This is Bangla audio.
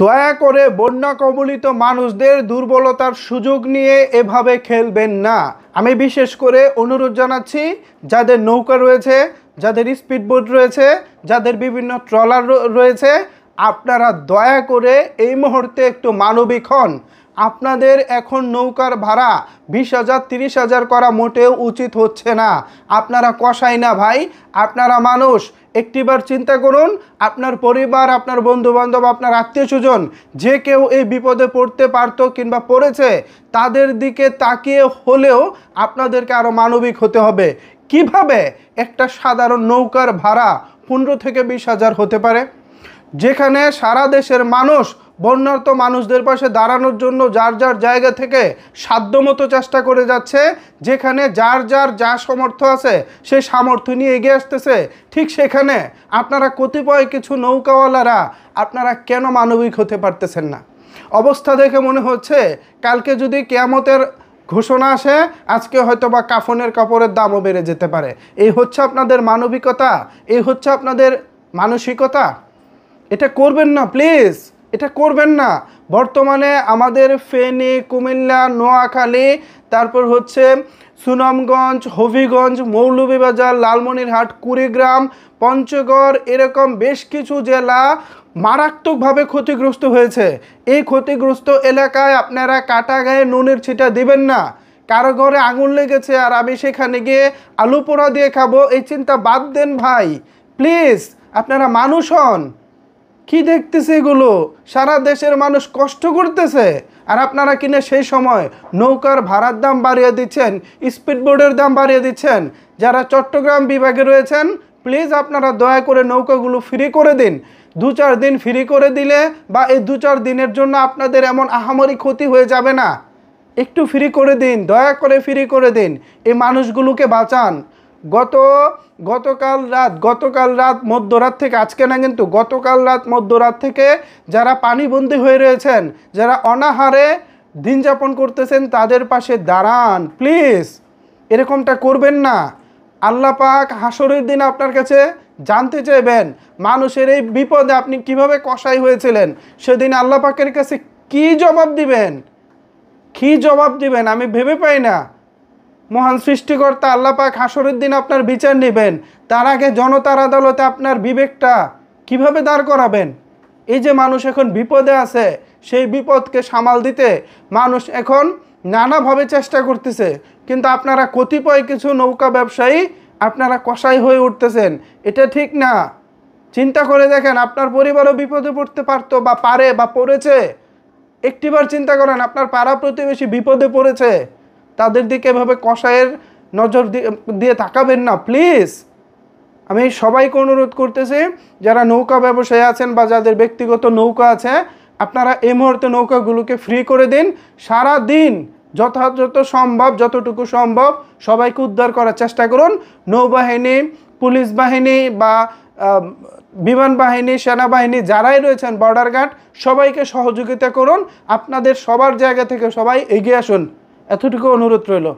দয়া করে বন্যা কবলিত মানুষদের দুর্বলতার সুযোগ নিয়ে এভাবে খেলবেন না। আমি বিশেষ করে অনুরোধ জানাচ্ছি, যাদের নৌকা রয়েছে, যাদের স্পিডবোট রয়েছে, যাদের বিভিন্ন ট্রলার রয়েছে, আপনারা দয়া করে এই মুহূর্তে একটু মানবিক হন। আপনাদের এখন নৌকার ভাড়া 20,000 30,000 করা মোটেও উচিত হচ্ছে না। আপনারা কসাই না ভাই, আপনারা মানুষ। একটিবার চিন্তা করুন, আপনার পরিবার, আপনার বন্ধুবান্ধব, আপনার আত্মীয় স্বজন যে কেউ এই বিপদে পড়তে পারতো কিংবা পড়েছে, তাদের দিকে তাকিয়ে হলেও আপনাদেরকে আরও মানবিক হতে হবে। কিভাবে একটা সাধারণ নৌকার ভাড়া 15 থেকে 20,000 হতে পারে, যেখানে সারা দেশের মানুষ বন্যার্ত মানুষদের পাশে দাঁড়ানোর জন্য যার যার জায়গা থেকে সাধ্যমতো চেষ্টা করে যাচ্ছে, যেখানে যার যার যা সামর্থ্য আছে সেই সামর্থ্য নিয়ে এগিয়ে আসতেছে, ঠিক সেখানে আপনারা কতিপয় কিছু নৌকাওয়ালারা আপনারা কেন মানবিক হতে পারতেছেন না? অবস্থা দেখে মনে হচ্ছে কালকে যদি কিয়ামতের ঘোষণা আসে, আজকে হয়তো বা কাফনের কাপড়ের দামও বেড়ে যেতে পারে। এই হচ্ছে আপনাদের মানবিকতা, এই হচ্ছে আপনাদের মানসিকতা। এটা করবেন না প্লিজ, এটা করবেন না। বর্তমানে আমাদের ফেনী, কুমিল্লা, নোয়াখালী, তারপর হচ্ছে সুনামগঞ্জ, হবিগঞ্জ, মৌলভীবাজার, লালমনিরহাট, কুড়িগ্রাম, পঞ্চগড়, এরকম বেশ কিছু জেলা মারাত্মকভাবে ক্ষতিগ্রস্ত হয়েছে। এই ক্ষতিগ্রস্ত এলাকায় আপনারা কাটা গায়ে নুনের ছিটা দিবেন না। কারো ঘরে আগুন লেগেছে আর আমি সেখানে গিয়ে আলু পোড়া দিয়ে খাবো, এই চিন্তা বাদ দেন ভাই প্লিজ। আপনারা মানুষ হন। কি দেখতেছে এগুলো? সারা দেশের মানুষ কষ্ট করতেছে, আর আপনারা কিনে সেই সময় নৌকার ভাড়ার দাম বাড়িয়ে দিচ্ছেন, স্পিডবোটের দাম বাড়িয়ে দিচ্ছেন। যারা চট্টগ্রাম বিভাগে রয়েছেন, প্লিজ আপনারা দয়া করে নৌকাগুলো ফ্রি করে দিন। 2-4 দিন ফ্রি করে দিলে বা এই 2-4 দিনের জন্য আপনাদের এমন আহামরি ক্ষতি হয়ে যাবে না। একটু ফ্রি করে দিন, দয়া করে ফ্রি করে দিন, এই মানুষগুলোকে বাঁচান। গতকাল রাত মধ্যরাত থেকে, আজকে না কিন্তু গতকাল রাত মধ্যরাত থেকে যারা পানিবন্দী হয়ে রয়েছেন, যারা অনাহারে দিন যাপন করতেছেন, তাদের পাশে দাঁড়ান প্লিজ। এরকমটা করবেন না। আল্লাহ পাক হাসরের দিন আপনার কাছে জানতে চাইবেন মানুষের এই বিপদে আপনি কিভাবে কসাই হয়েছিলেন। সেদিন আল্লাহ পাকের কাছে কি জবাব দিবেন, কি জবাব দিবেন আমি ভেবে পাই না। মহান সৃষ্টিকর্তা আল্লাহ পাক হাসরের দিন আপনার বিচার নেবেন, তার আগে জনতার আদালতে আপনার বিবেকটা কিভাবে দাঁড় করাবেন? এই যে মানুষ এখন বিপদে আছে, সেই বিপদকে সামাল দিতে মানুষ এখন নানাভাবে চেষ্টা করতেছে, কিন্তু আপনারা কতিপয় কিছু নৌকা ব্যবসায়ী আপনারা কসাই হয়ে উঠতেছেন। এটা ঠিক না। চিন্তা করে দেখেন, আপনার পরিবারও বিপদে পড়তে পারতো বা পারে বা পড়েছে। একটিবার চিন্তা করেন, আপনার পাড়া প্রতিবেশী বিপদে পড়েছে, তাদের দিকে এভাবে কসাইয়ের নজর দিয়ে তাকাবেন না প্লিজ। আমি সবাইকে অনুরোধ করতেছি, যারা নৌকা ব্যবসায়ী আছেন বা যাদের ব্যক্তিগত নৌকা আছে, আপনারা এই মুহূর্তে নৌকাগুলোকে ফ্রি করে দিন। সারা দিন যথাযথ সম্ভব, যতটুকু সম্ভব সবাইকে উদ্ধার করার চেষ্টা করুন। নৌবাহিনী, পুলিশ বাহিনী বা বিমান বাহিনী, সেনাবাহিনী যারাই রয়েছেন, বর্ডার গার্ড, সবাইকে সহযোগিতা করুন। আপনাদের সবার জায়গা থেকে সবাই এগিয়ে আসুন, এতটুকু অনুরোধ রইল।